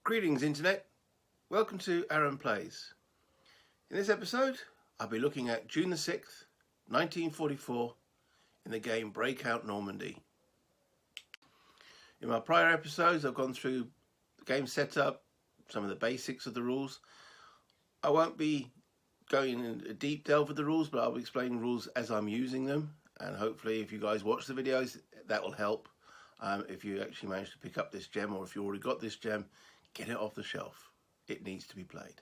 Greetings Internet, welcome to Airborne Phase. In this episode I'll be looking at June the 6th, 1944 in the game Breakout, Normandy. In my prior episodes I've gone through the game setup, some of the basics of the rules. I won't be going in a deep delve with the rules, but I'll be explaining rules as I'm using them, and hopefully if you guys watch the videos that will help. If you actually manage to pick up this gem, or if you already got this gem, get it off the shelf. It needs to be played.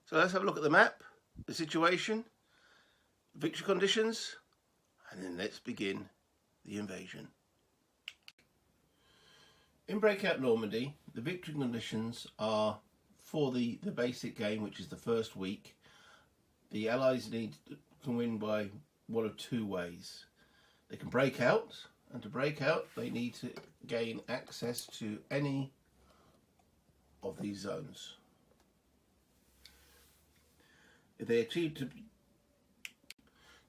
So let's have a look at the map, the situation, victory conditions, and then let's begin the invasion. In Breakout Normandy, the victory conditions are for the basic game, which is the first week. The Allies can win by one of two ways. They can break out, and to break out they need to gain access to any of these zones. If they achieve to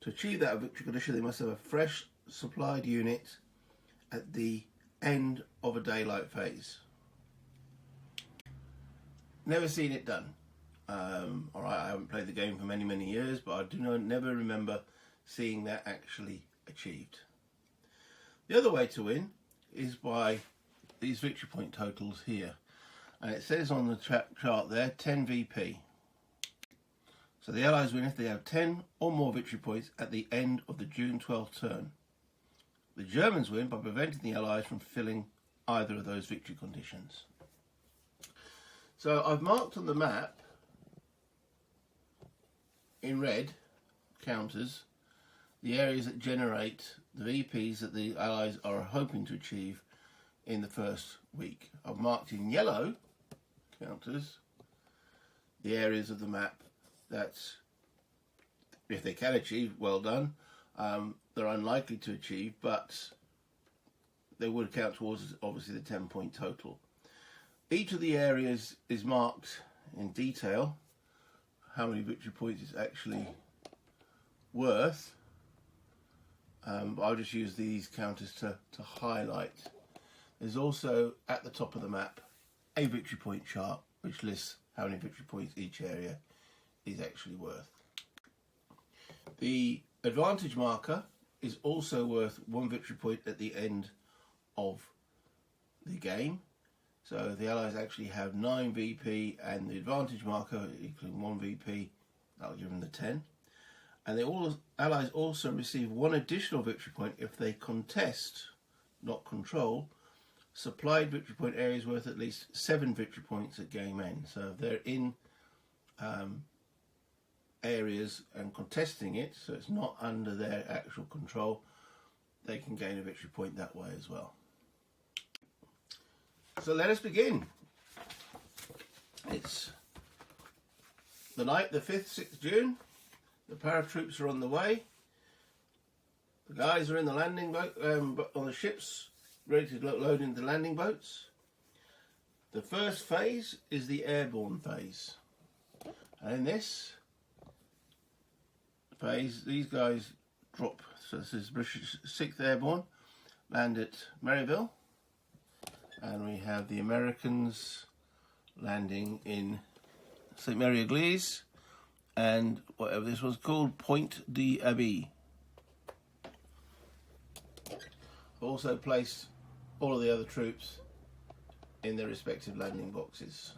achieve that victory condition, they must have a fresh supplied unit at the end of a daylight phase. Never seen it done. Alright, I haven't played the game for many years, but I never remember seeing that actually achieved. The other way to win is by these victory point totals here. And it says on the chart there, 10 VP. So the Allies win if they have 10 or more victory points at the end of the June 12th turn. The Germans win by preventing the Allies from filling either of those victory conditions. So I've marked on the map in red counters the areas that generate the VPs that the Allies are hoping to achieve in the first week. I've marked in yellow counters the areas of the map that, if they can achieve, well done. They're unlikely to achieve, but they would count towards obviously the 10-point total. Each of the areas is marked in detail how many victory points it's actually worth. But I'll just use these counters to highlight. There's also at the top of the map a victory point chart which lists how many victory points each area is actually worth. The advantage marker is also worth one victory point at the end of the game. So the Allies actually have 9 VP, and the advantage marker equaling 1 VP, that'll give them the 10. And the Allies also receive one additional victory point if they contest, not control, supplied victory point areas worth at least 7 victory points at game end. So if they're in areas and contesting it, so it's not under their actual control, they can gain a victory point that way as well. So let us begin. It's the night, the 5th, 6th June. The paratroops are on the way. The guys are in the landing boat, on the ships, ready to load into landing boats. The first phase is the Airborne Phase. And in this phase, these guys drop. So this is British 6th Airborne, land at Maryville. And we have the Americans landing in St. Mary Église and whatever this was called, Point d'Abbey. I've also placed all of the other troops in their respective landing boxes.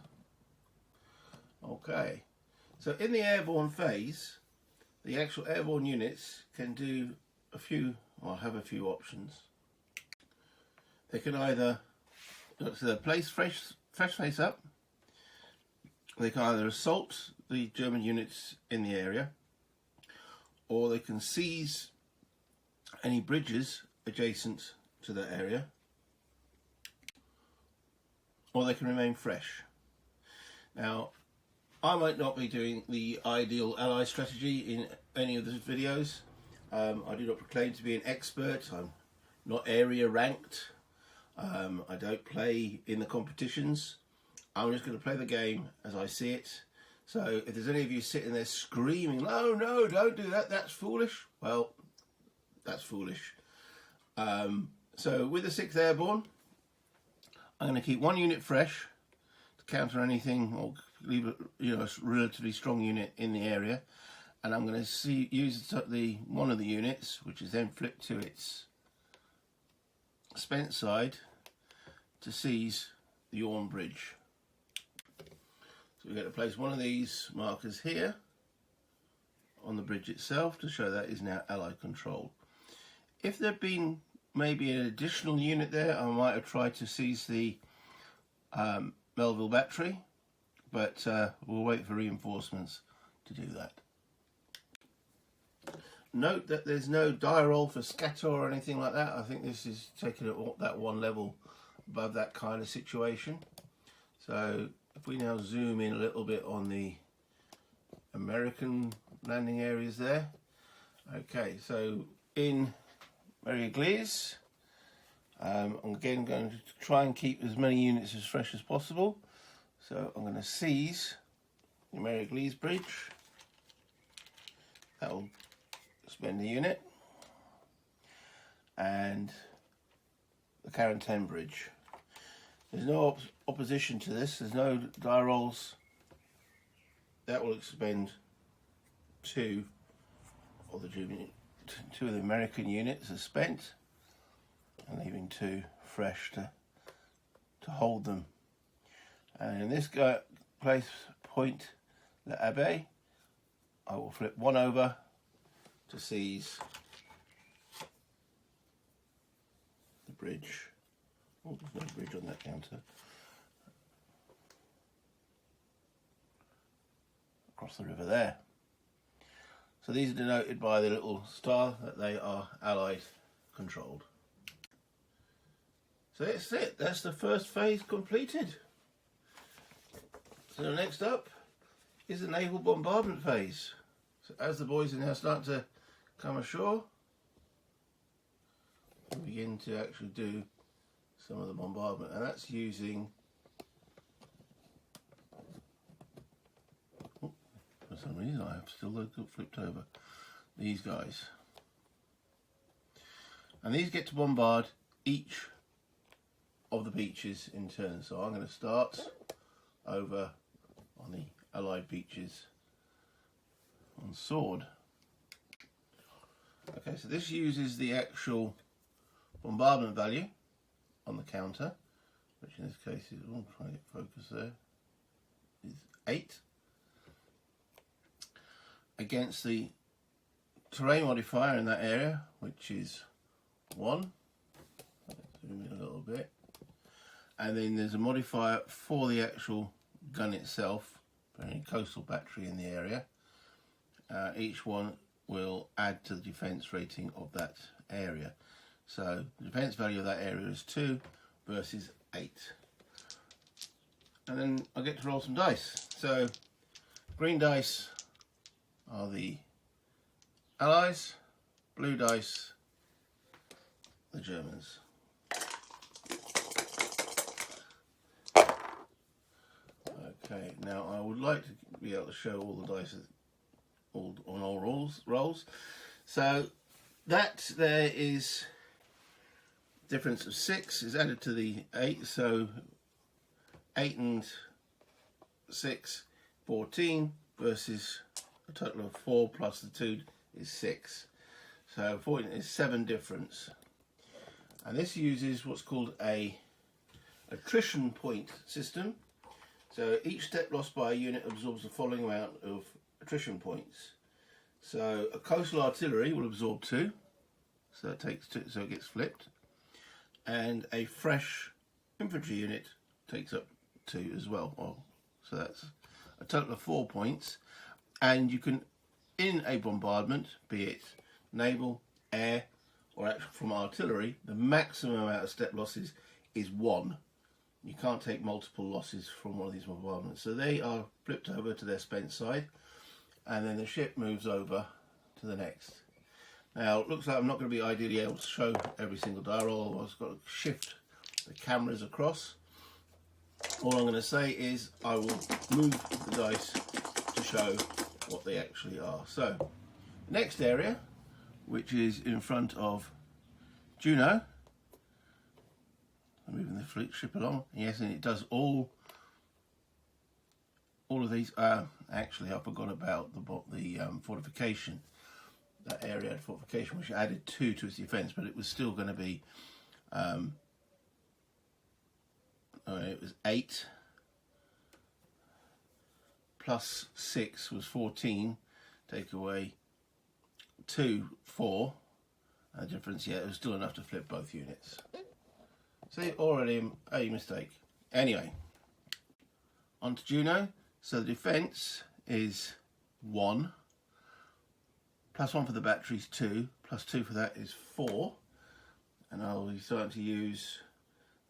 Okay, so in the Airborne Phase, the actual airborne units can do a few, or have a few options. They can either, so they're placed fresh face up. They can either assault the German units in the area, or they can seize any bridges adjacent to that area, or they can remain fresh. Now, I might not be doing the ideal ally strategy in any of the videos. I do not proclaim to be an expert. I'm not area ranked. I don't play in the competitions. I'm just going to play the game as I see it. So if there's any of you sitting there screaming, "No, no, don't do that, that's foolish," well, that's foolish. So with the 6th Airborne, I'm going to keep one unit fresh counter anything or leave a relatively strong unit in the area, and I'm going to use one of the units, which is then flipped to its spent side, to seize the Orne Bridge. So we're going to place one of these markers here on the bridge itself to show that is now Allied controlled. If there'd been maybe an additional unit there, I might have tried to seize the Melville battery, but we'll wait for reinforcements to do that. Note that there's no die roll for scatter or anything like that. I think this is taking it that one level above that kind of situation. So if we now zoom in a little bit on the American landing areas there. Okay, so in Mary-Église, I'm again going to try and keep as many units as fresh as possible. So I'm going to seize the Mary-Église bridge. That will spend the unit. And the Carentan bridge. There's no opposition to this. There's no die rolls. That will expend two of the American units are spent, and leaving two fresh to hold them. And in this place point, the Abbé, I will flip one over to seize the bridge. Oh, there's no bridge on that counter. Across the river there. So these are denoted by the little star that they are Allied controlled. So that's it. That's the first phase completed. So next up is the Naval Bombardment Phase. So as the boys are now starting to come ashore, we begin to actually do some of the bombardment, and that's using, for some reason I have still flipped over, these guys. And these get to bombard each of the beaches in turn. So I'm going to start over on the Allied beaches on Sword. Okay, so this uses the actual bombardment value on the counter, which in this case is, oh, try to get focus there, is 8, against the terrain modifier in that area, which is 1. Zoom in a little bit. And then there's a modifier for the actual gun itself, for any coastal battery in the area. Each one will add to the defence rating of that area. So the defence value of that area is 2 versus 8. And then I get to roll some dice. So green dice are the Allies, blue dice the Germans. Okay, now I would like to be able to show all the dice on all rolls. So that there is difference of 6 is added to the 8, so 8 and 6, 14 versus a total of 4 plus the 2 is 6. So 14 is 7 difference. And this uses what's called a attrition point system. So each step lost by a unit absorbs the following amount of attrition points. So a coastal artillery will absorb 2, so it takes 2, so it gets flipped. And a fresh infantry unit takes up 2 as well. So that's a total of 4 points. And you can, in a bombardment, be it naval, air, or actually from artillery, the maximum amount of step losses is 1. You can't take multiple losses from one of these bombardments. So they are flipped over to their spent side, and then the ship moves over to the next. Now, it looks like I'm not going to be ideally able to show every single die roll. I've got to shift the cameras across. All I'm going to say is I will move the dice to show what they actually are. So, next area, which is in front of Juno. I'm moving the fleet ship along. Yes, and it does all all of these. Actually, I forgot about the fortification. That area had fortification, which added 2 to its defence, but it was still going to be. It was 8 plus 6 was 14. Take away 2, 4. The difference, yeah, it was still enough to flip both units. See, already a mistake. Anyway, on to Juno. So the defence is 1. +1 for the batteries 2. +2 for that is 4. And I'll be starting to use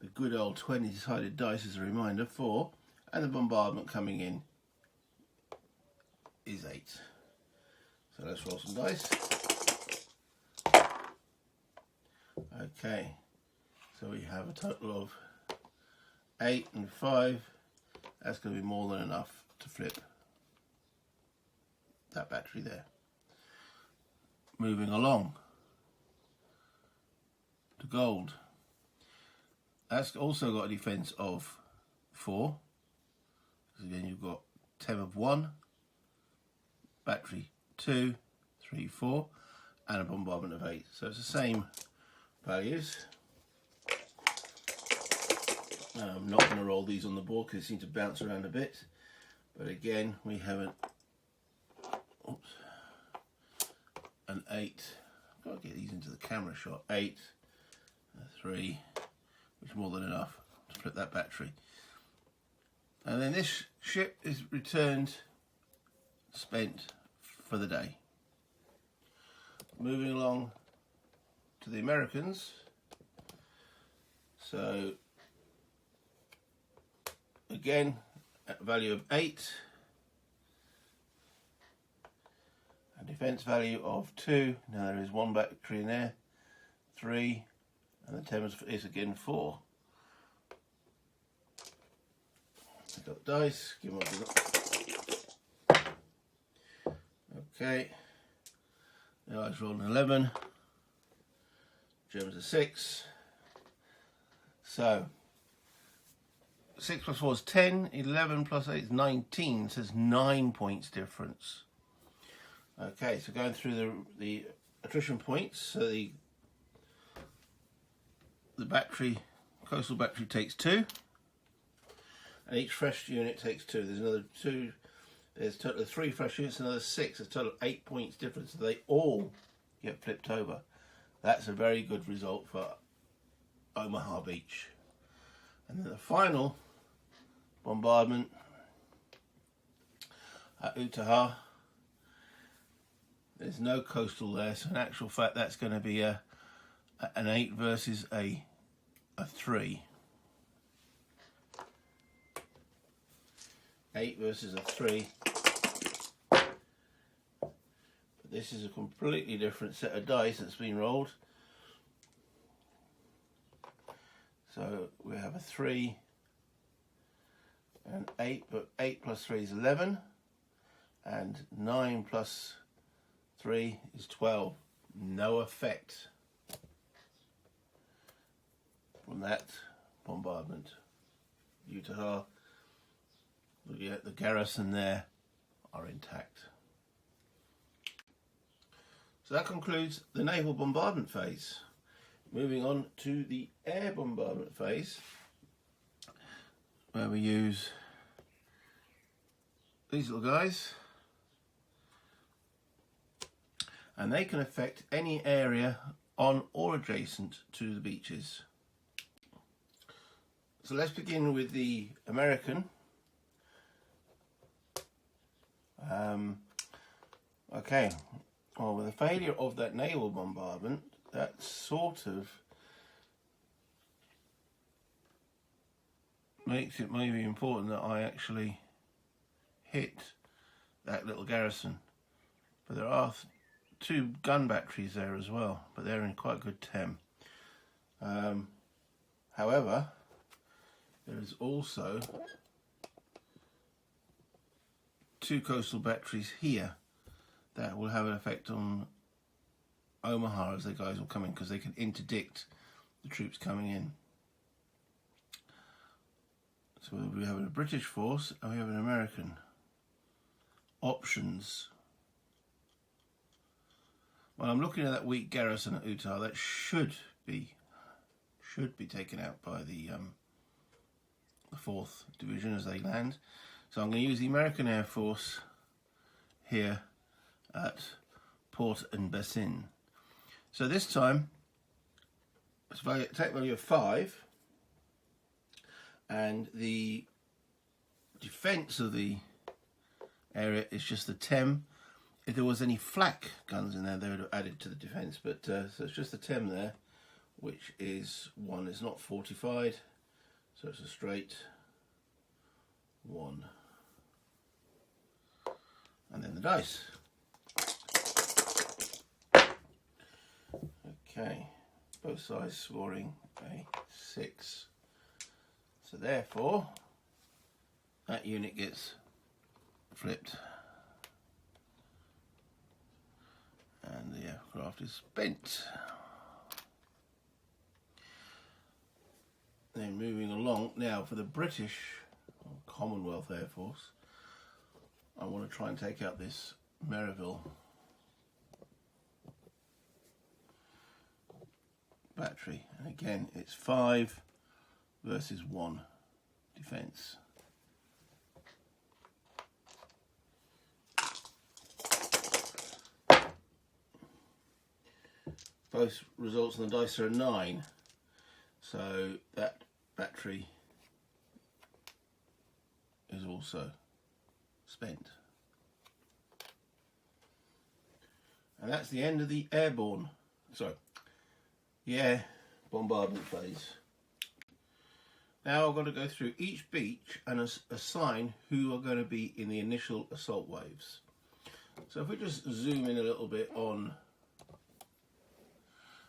the good old 20-sided dice as a reminder. 4. And the bombardment coming in is 8. So let's roll some dice. Okay, so we have a total of 8 and 5. That's going to be more than enough to flip that battery there. Moving along to gold. That's also got a defence of 4. So then you've got 10 of 1, battery 2, 3, 4, and a bombardment of 8. So it's the same values. I'm not going to roll these on the board because they seem to bounce around a bit. But again, we have an 8. I've got to get these into the camera shot. 8, 3, which is more than enough to flip that battery. And then this ship is returned, spent for the day. Moving along to the Americans. So again, at a value of 8, a defence value of 2. Now there is 1 battery in there, 3, and the 10 is again 4. I've got the dice, give them what I've got. Okay, now I rolled an 11. Germans are 6. So 6 plus 4 is 10. 11 plus 8 is 19. So there's 9 points difference. Okay, so going through the attrition points. So the coastal battery takes 2, and each fresh unit takes 2. There's another 2. There's a total of 3 fresh units, another 6. There's a total of 8 points difference. So they all get flipped over. That's a very good result for Omaha Beach. And then the final bombardment at Omaha. There's no coastal there, so in actual fact that's going to be an 8 versus a 3. 8 versus a 3. But this is a completely different set of dice that's been rolled. So we have a 3 and 8, but 8 plus 3 is 11, and 9 plus 3 is 12. No effect from that bombardment. Utah, the garrison there are intact. So that concludes the naval bombardment phase. Moving on to the air bombardment phase, where we use these little guys, and they can affect any area on or adjacent to the beaches. So let's begin with the American. Okay, well, with the failure of that naval bombardment, that sort of makes it maybe important that I actually hit that little garrison. But there are 2 gun batteries there as well, but they're in quite good tem. However, there is also 2 coastal batteries here that will have an effect on Omaha as the guys will come in, because they can interdict the troops coming in. So we have a British force and we have an American. options. Well, I'm looking at that weak garrison at Utah. That should be taken out by the 4th Division as they land. So I'm going to use the American Air Force here at Port and Bassin. So this time, it's attack value of 5, and the defence of the area is just the 10. If there was any flak guns in there, they would have added to the defence, but so it's just the 10 there, which is 1. It's not fortified, so it's a straight 1. And then the dice. Okay, both sides scoring a 6. So therefore, that unit gets flipped. And the aircraft is spent. Then moving along, now for the British Commonwealth Air Force, I want to try and take out this Merivale battery. And again, it's 5 versus 1 defence. Both results on the dice are a 9, so that battery is also spent. And that's the end of the air bombardment phase. Now I've got to go through each beach and assign who are going to be in the initial assault waves. So if we just zoom in a little bit on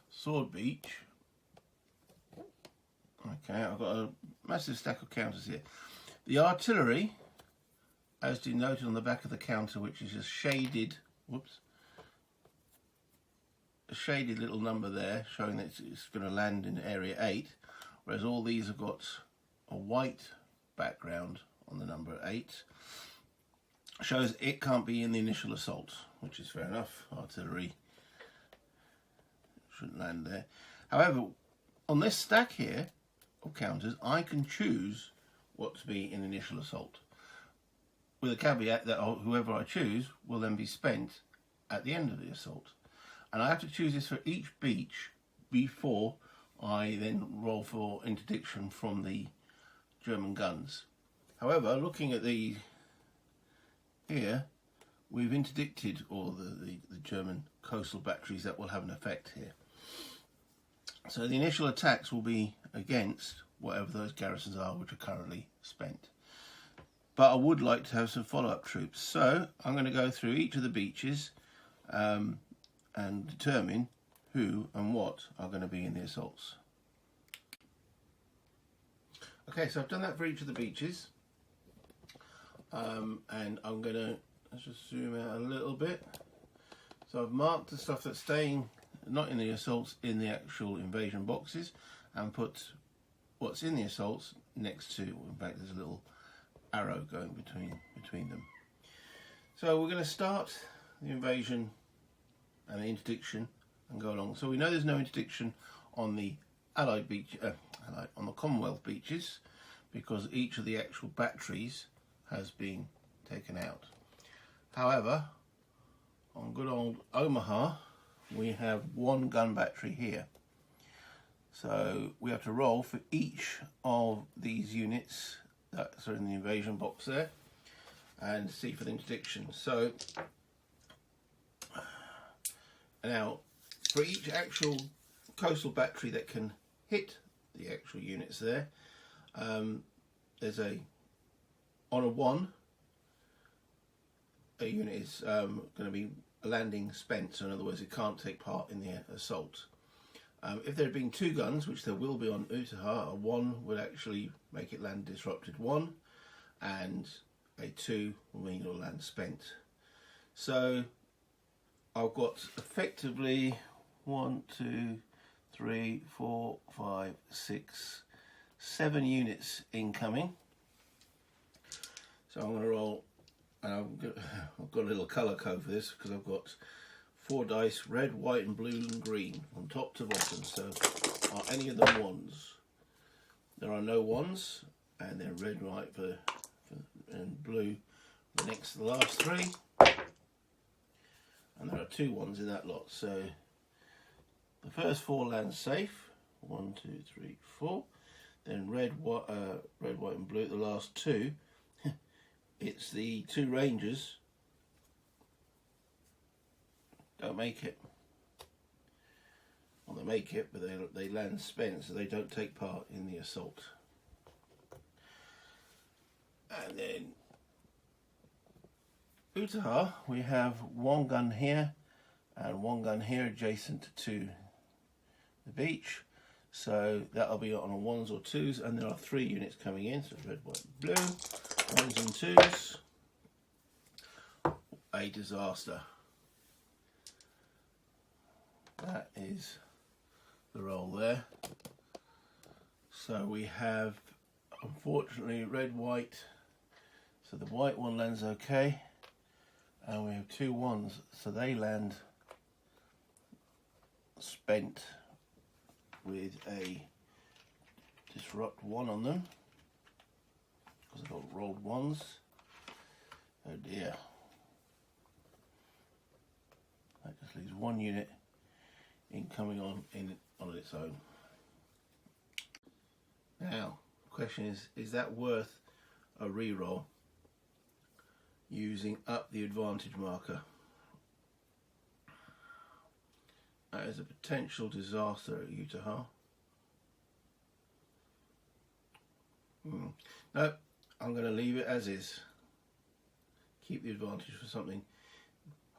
Sword Beach. Okay, I've got a massive stack of counters here. The artillery, as denoted on the back of the counter, which is a shaded, a shaded little number there, showing that it's going to land in area 8, whereas all these have got a white background on the number 8, shows it can't be in the initial assault, which is fair enough. Artillery shouldn't land there. However, on this stack here of counters, I can choose what to be in initial assault, with a caveat that whoever I choose will then be spent at the end of the assault. And I have to choose this for each beach before I then roll for interdiction from the German guns. However, looking at the here, we've interdicted all the German coastal batteries that will have an effect here. So the initial attacks will be against whatever those garrisons are which are currently spent. But I would like to have some follow-up troops. So I'm going to go through each of the beaches and determine who and what are going to be in the assaults. Okay, so I've done that for each of the beaches. And I'm going to, let's just zoom out a little bit. So I've marked the stuff that's staying not in the assaults in the actual invasion boxes, and put what's in the assaults next to, in fact there's a little arrow going between them. So we're going to start the invasion and the interdiction and go along. So we know there's no interdiction on the Allied beach, on the Commonwealth beaches, because each of the actual batteries has been taken out. However, on good old Omaha, we have 1 gun battery here. So we have to roll for each of these units that are in the invasion box there and see for the interdiction. So now for each actual coastal battery that can hit the actual units there, there's on a 1, a unit is going to be landing spent, so in other words it can't take part in the assault. If there had been 2 guns, which there will be on Utah, a 1 would actually make it land disrupted 1, and a 2 will mean it'll land spent. So I've got effectively 1, 2, 3, 4, 5, 6, 7 units incoming. So I'm going to roll and I've got a little colour code for this because I've got 4 dice, red, white and blue and green from top to bottom. So are any of them ones? There are no ones, and they're red, white and blue the next to the last 3. And there are 2 ones in that lot. So the first 4 land safe. 1, 2, 3, 4. Then red, white and blue at the last 2. It's the 2 rangers. Don't make it. Well, they make it, but they land spent, so they don't take part in the assault. And then Omaha, we have 1 gun here and 1 gun here adjacent to the beach. So that'll be on a 1s or 2s, and there are 3 units coming in, so red, white, and blue, 1s and 2s. A disaster. That is the roll there. So we have, unfortunately, red, white. So the white one lands okay, and we have 2 1s, so they land spent with a disrupt 1 on them because I've got rolled 1s. Oh dear. That just leaves 1 unit incoming on its own. Now, the question is that worth a reroll using up the advantage marker? That is a potential disaster at Utah. No, I'm going to leave it as is. Keep the advantage for something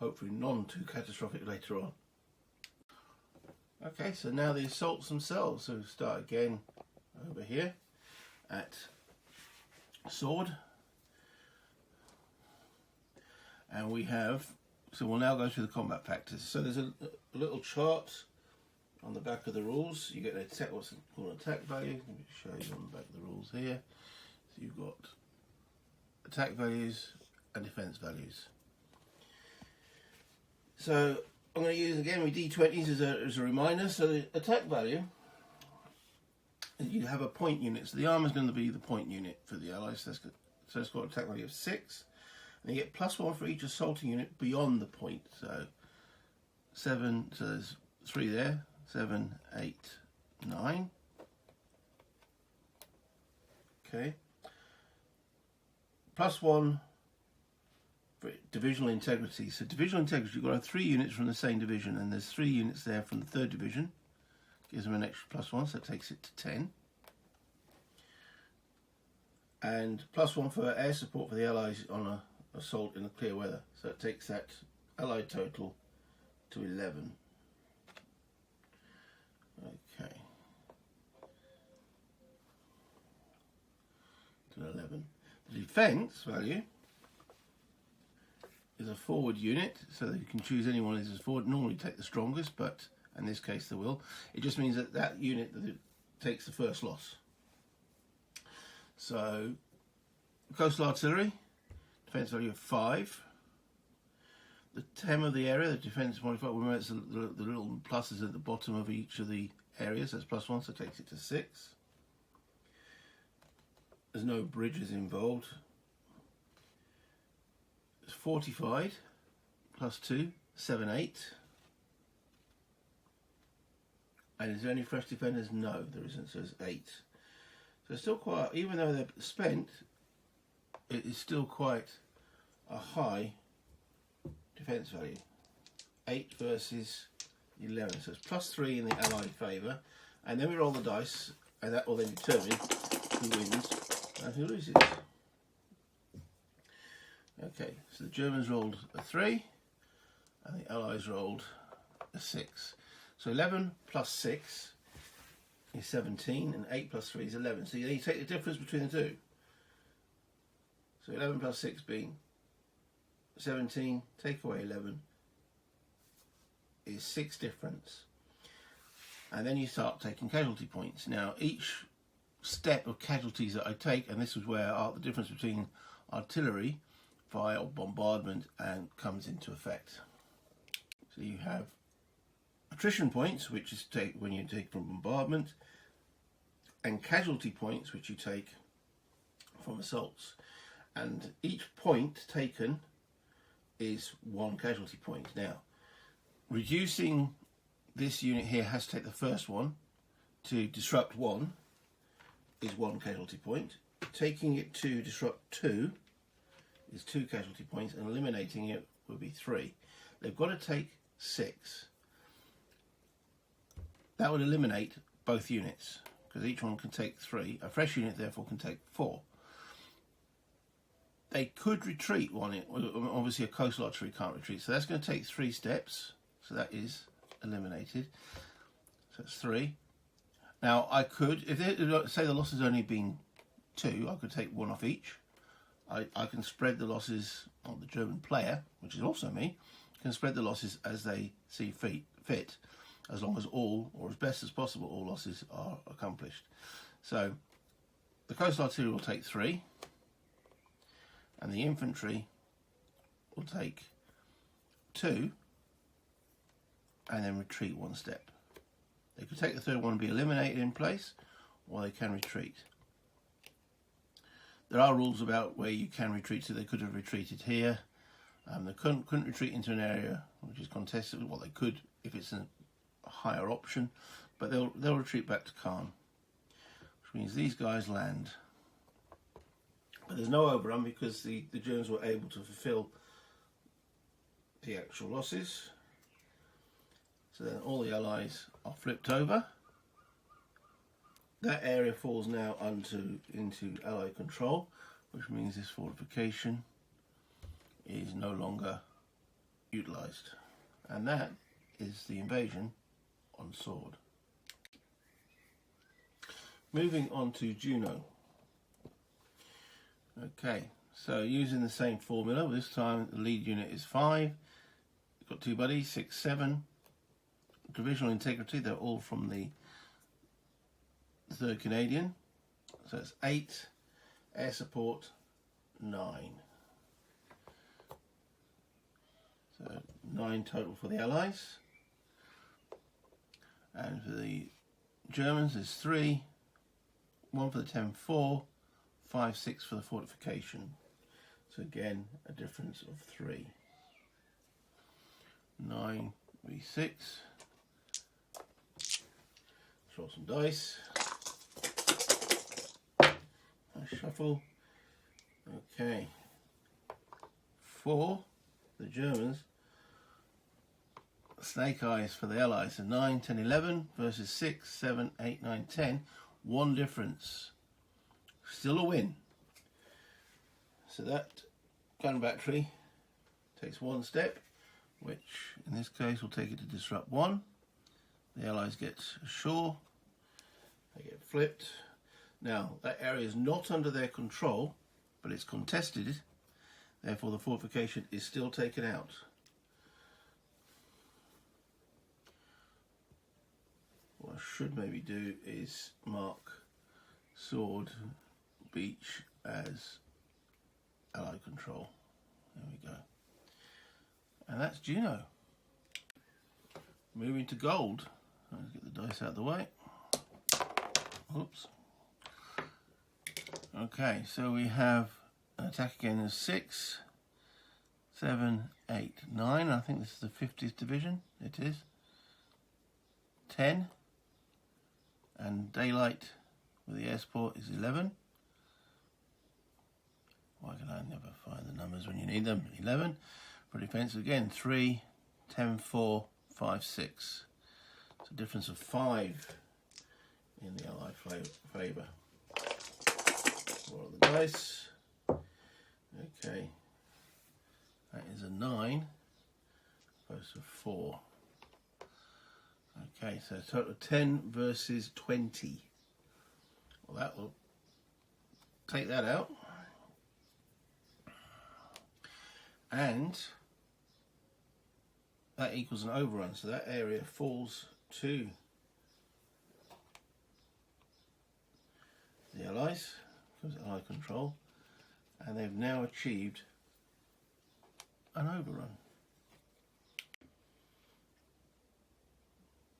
hopefully non too catastrophic later on. Okay, so now the assaults themselves. So we'll start again over here at sword. And we have, so we'll now go through the combat factors. So there's a little chart on the back of the rules. You get what's called an attack value. Let me show you on the back of the rules here. So you've got attack values and defense values. So I'm going to use again with D20s as a reminder. So the attack value, you have a point unit. So the armor is going to be the point unit for the allies. So it's got an attack value of 6. And you get +1 for each assaulting unit beyond the point. So 7, so there's 3 there. 7, 8, 9. Okay. +1 for divisional integrity. So divisional integrity, you've got to have 3 units from the same division, and there's 3 units there from the 3rd division. Gives them an extra +1, so it takes it to 10. And +1 for air support for the allies on a assault in the clear weather, so it takes that allied total to 11. Okay, to 11. The defense value is a forward unit, so that you can choose anyone as forward. Normally take the strongest, but in this case they will. It just means that unit that takes the first loss. So coastal artillery, defense value of 5. The TEM of the area, the defense modifier, remember it's the little pluses at the bottom of each of the areas. That's +1, so it takes it to 6. There's no bridges involved. It's fortified, +2, 7, 8. And is there any fresh defenders? No, there isn't, so it's 8. So it's still quite, even though they're spent, it is still quite a high defense value. 8 versus 11, so it's +3 in the allied favour, and then we roll the dice, and that will then determine who wins and who loses. Okay, so the Germans rolled a 3 and the allies rolled a 6. So 11 plus 6 is 17 and 8 plus 3 is 11. So you take the difference between the two. So 11 plus 6 being 17, take away 11 is 6 difference. And then you start taking casualty points. Now each step of casualties that I take, and this is where the difference between artillery fire or bombardment and comes into effect. So you have attrition points, which is when you take from bombardment, and casualty points, which you take from assaults. And each point taken is one casualty point. Now, reducing this unit here has to take the first one to disrupt 1 is 1 casualty point. Taking it to disrupt 2 is 2 casualty points, and eliminating it will be 3. They've got to take 6. That would eliminate both units, because each one can take 3. A fresh unit therefore can take 4. They could retreat one. Obviously a coastal artillery can't retreat, so that's going to take 3 steps. So that is eliminated. So that's 3. Now I could, if say the loss has only been 2, I could take 1 off each. I can spread the losses on the German player, which is also me, can spread the losses as they see fit, as long as all, or as best as possible, all losses are accomplished. So the coastal artillery will take 3, and the infantry will take 2, and then retreat 1 step. They could take the third one and be eliminated in place, or they can retreat. There are rules about where you can retreat, so they could have retreated here. They couldn't retreat into an area which is contested. Well, they could if it's a higher option, but they'll retreat back to Caen, which means these guys land. But there's no overrun because the Germans were able to fulfill the actual losses. So then all the Allies are flipped over. That area falls now into Allied control, which means this fortification is no longer utilised. And that is the invasion on sword. Moving on to Juno. Okay, so using the same formula, this time the lead unit is 5. We've got 2 buddies, 6, 7. Divisional integrity, they're all from the 3rd Canadian. So it's 8. Air support, 9. So 9 total for the Allies. And for the Germans there's 3. 1 for the 10-4. 5, 6 for the fortification. So again, a difference of 3. 9 v6. Roll some dice. Nice shuffle. Okay. 4, the Germans. Snake eyes for the Allies. So 9, 10, 11 versus 6, 7, 8, 9, 10. 1 difference. Still a win. So that gun battery takes 1 step, which in this case will take it to disrupt 1. The Allies get ashore, they get flipped. Now that area is not under their control, but it's contested, therefore the fortification is still taken out. What I should maybe do is mark sword beach as Allied control. There we go. And that's Juno. Moving to gold. Let's get the dice out of the way. Oops. Okay, so we have an attack again of 6, 7, 8, 9. I think this is the 50th division. It is. 10. And daylight with the air support is 11. Why can I never find the numbers when you need them? 11. For defense again, 3, 10, 4, 5, 6. It's a difference of 5 in the Allied favour. Roll the dice. Okay. That is a 9 opposed to 4. Okay, so a total of 10 versus 20. Well, that will take that out. And that equals an overrun, so that area falls to the Allies, because Allied control, and they've now achieved an overrun.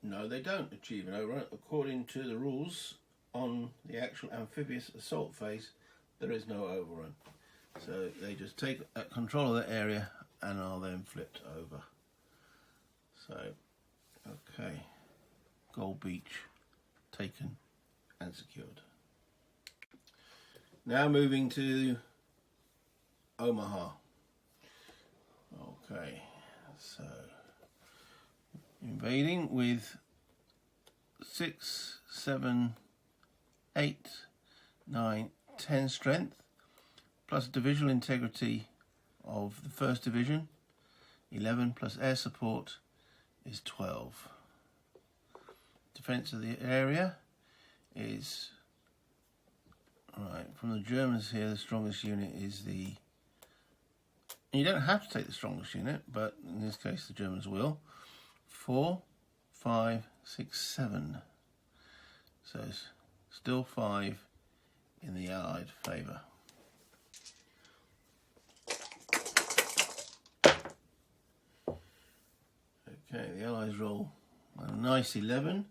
No, they don't achieve an overrun. According to the rules on the actual amphibious assault phase, there is no overrun. So they just take control of that area and are then flipped over. So, okay, Gold Beach taken and secured. Now moving to Omaha. Okay, so invading with 6, 7, 8, 9, 10 strength, plus divisional integrity of the 1st Division, 11, plus air support is 12. Defense of the area is, right, from the Germans here, the strongest unit is the, you don't have to take the strongest unit, but in this case the Germans will, 4, 5, 6, 7. So it's still 5 in the Allied favour. Okay, the Allies roll a nice 11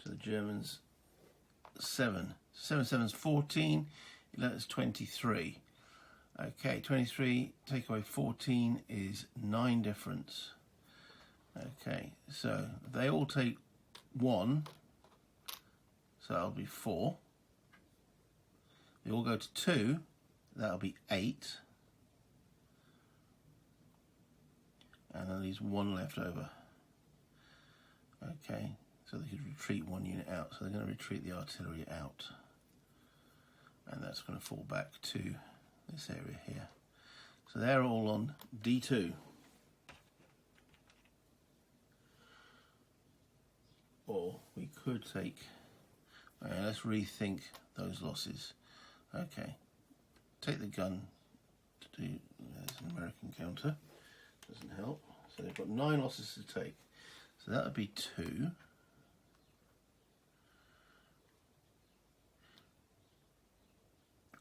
to the Germans 7. 7 7 is 14, 11 is 23. Okay, 23 take away 14 is 9 difference. Okay, so they all take 1, so that'll be 4. They all go to 2, that'll be 8. And then leaves 1 left over. Okay, so they could retreat 1 unit out. So they're going to retreat the artillery out. And that's going to fall back to this area here. So they're all on D2. Or we could take, let's rethink those losses. Okay, take the gun to do, there's an American counter. Doesn't help. So they've got 9 losses to take. So that would be 2.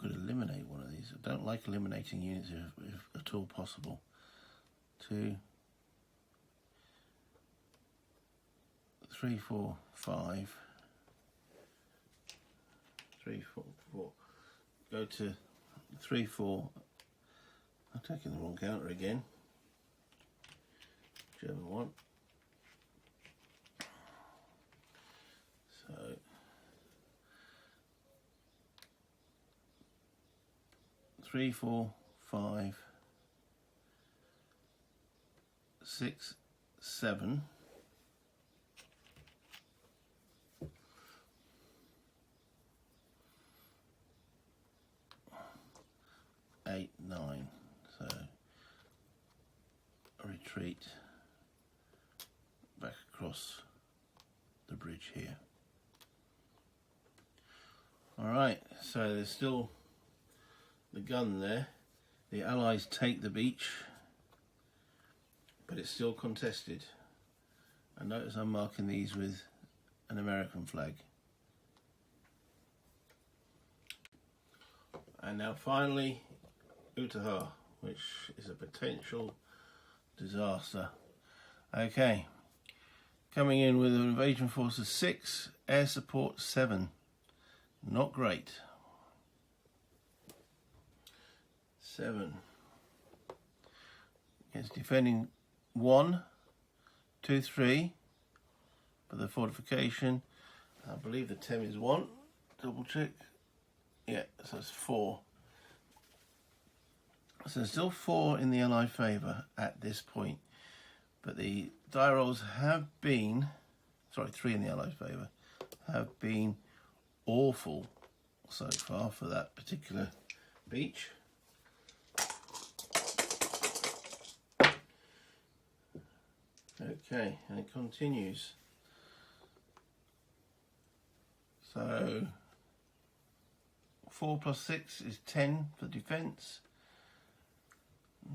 Could eliminate one of these. I don't like eliminating units if at all possible. 2, 3, 4, 5. 3, 4, 4. Go to 3, 4. I'm taking the wrong counter again. German one. So 3, 4, 5, 6, 7. 8, 9. So a retreat back across the bridge here. Alright, so there's still the gun there. The Allies take the beach, but it's still contested. And notice I'm marking these with an American flag. And now finally, Omaha, which is a potential disaster. Okay. Coming in with an invasion force of 6, air support 7. Not great. 7. It's defending 1, 2, 3. But the fortification, I believe the TEM is 1. Double check. Yeah, so it's 4. So there's still 4 in the Allied favour at this point. But the die rolls have been, 3 in the Allied favour, have been awful so far for that particular beach. Okay, and it continues. So 4 plus 6 is 10 for defence,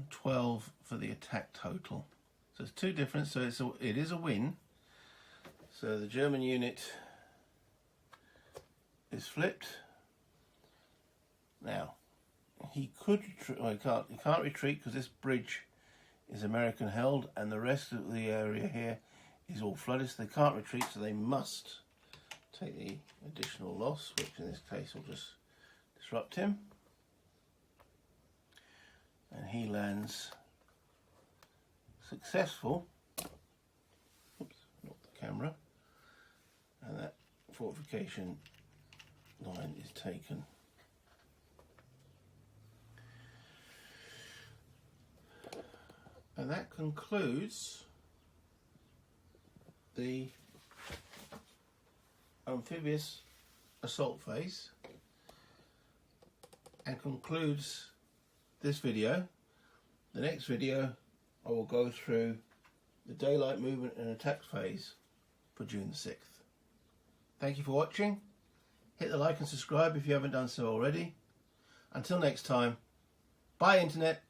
12 for the attack total. So it's 2 different, so it is a win. So the German unit is flipped. Now, he could, well, he can't retreat because this bridge is American held, and the rest of the area here is all flooded, so they can't retreat, so they must take the additional loss, which in this case will just disrupt him. And he lands successful. Oops, not the camera. And that fortification line is taken. And that concludes the amphibious assault phase and concludes this video. The next video I will go through the daylight movement and attack phase for June the 6th. Thank you for watching. Hit the like and subscribe if you haven't done so already. Until next time, bye Internet.